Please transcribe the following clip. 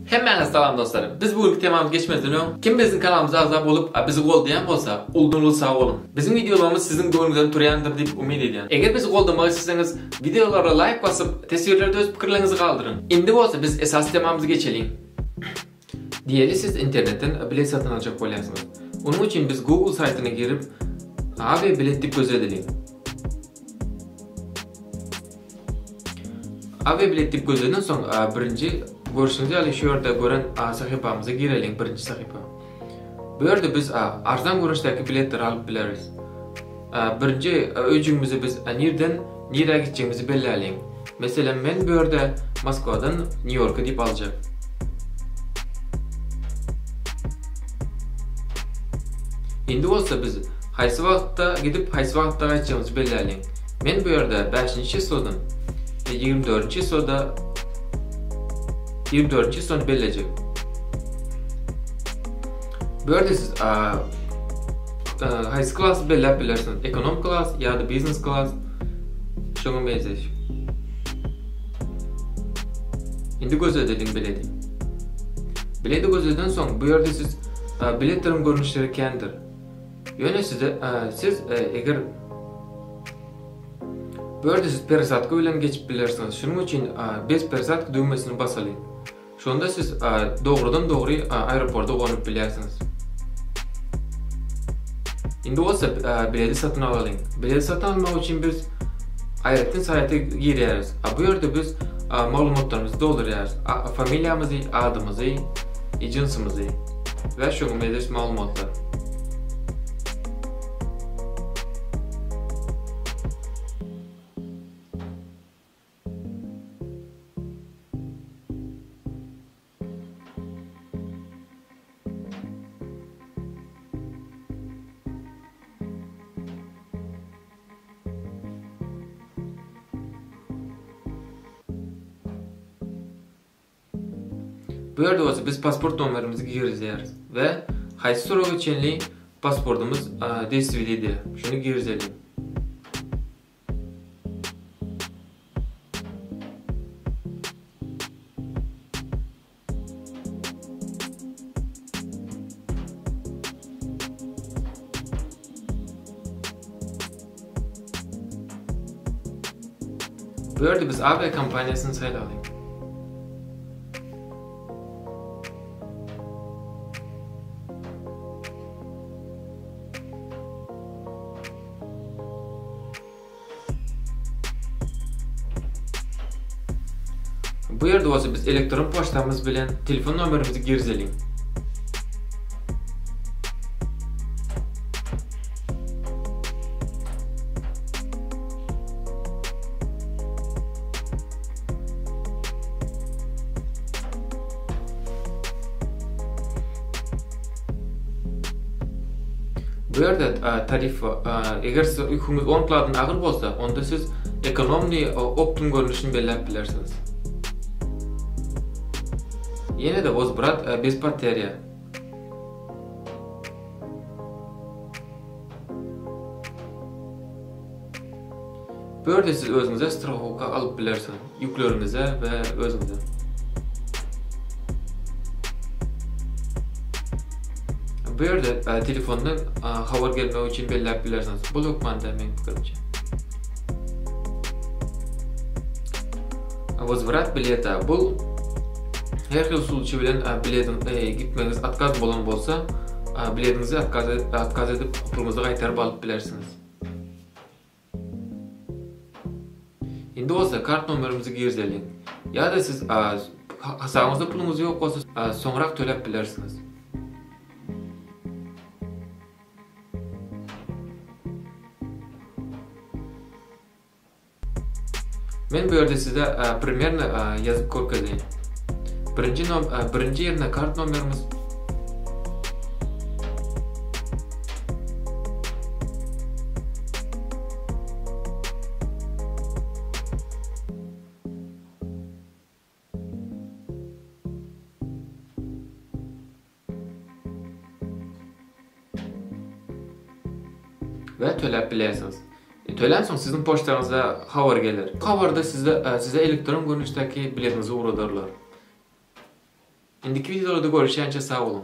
Hemmenize salam dostlarım. Biz bugünkü temamız geçmezden önce kim bizim kanalımıza azap olup bizi goldayan bolsa, uldunlu sağ olun. Bizim videolarımız sizin gönlünüzden turayandır deyip umid ediyorum. Eğer bizi goldamak isterseniz videolara like basıp tasvirlerde öz fikirlerinizi kaldırın. Şimdi olsa biz esas temamızı geçelim. Diyelim siz internetten bilet satın alacak olacaksınız. Onun için biz Google saytına girip abi bilet dip gözedelim. Abi bilet dip gözeden sonra birinci görüşünüzü alı şu yerde gören sayfamıza girelim, birinci sayfa. Bu yerde biz arzan görünüşteki biletleri alıp biliriz. Birinci öcümüzü biz nereden nereye gideceğimizi belirleyelim. Mesela ben bu yerde Moskova'dan New York'a dip alacak. Şimdi olsa biz haysi vaqtda gidip haysi vaqtda gideceğimizi belirleyelim. Ben bu yerde 5. çesodan 24. çesoda 24. çesonu belirleyecek. Bu yerde siz haysi class belirleyebilirsiniz. Ekonom class ya da business class. Şuna benzer. Şimdi gözedelim bileti. Bileti gözeden sonra bu yerde siz biletlerin görünüşleri kendir. Yani siz eğer bu yerde siz perisatka bilen geçip bilirsiniz. Şunun için biz perisatka düğmesini basalım. Şunda siz doğrudan doğru aeroporta konup bilirsiniz. Şimdi olsa bileti satın alalım. Bileti satın almak için biz ayrıca sayete giriyoruz. Bu yerde biz malumatlarımızı dolduruyoruz. Familyamızı, adımızı, cinsimizi ve şuna benzer malumatlar. Bu yerde olsa biz pasport numaramızı gireceğiz ve haysi soru geçenli pasportumuz desivilidir. Şunu girelim. Bu yerde biz AB kampanyasını sayılalım. Bu yerde olsa biz elektron poçtamız bilen telefon numaramızı girelim. Bu yerde tarif eğer siz uykunuz 10 kladın ağır olsa onda siz ekonomi optimum görünüşünü belirleyebilirsiniz. Yine de Ozbrat bez batarya. Bu yerde siz özünüze strahovka alıp bilirsiniz. Yüklerinize ve özünüze. Bu yerde telefondan haber gelmek için belirleyebilirsiniz. Bu lokmanda benim fikrimce. Возврат bileti bu her xil usulçu bilen biletin gitmeniz atkaz bolan bolsa biletinizi atkaz edip pulunuzu qaytarıp alıp bilersiniz. Şimdi olsa kart numarımızı girelim. Ya da siz sağınızda pulunuz yok olsa sonra төлep bilersiniz. Ben bu yerde size примерно yazıp koyayım. Birinci yerine kart numarımız ve төлep bilirsiniz. Tölen soň sizin poçtanıza haber gelir. Haberde size elektron görünüşdeki biletinizi uğradırlar. Indiki videolarda görüşýänçe sag bolun.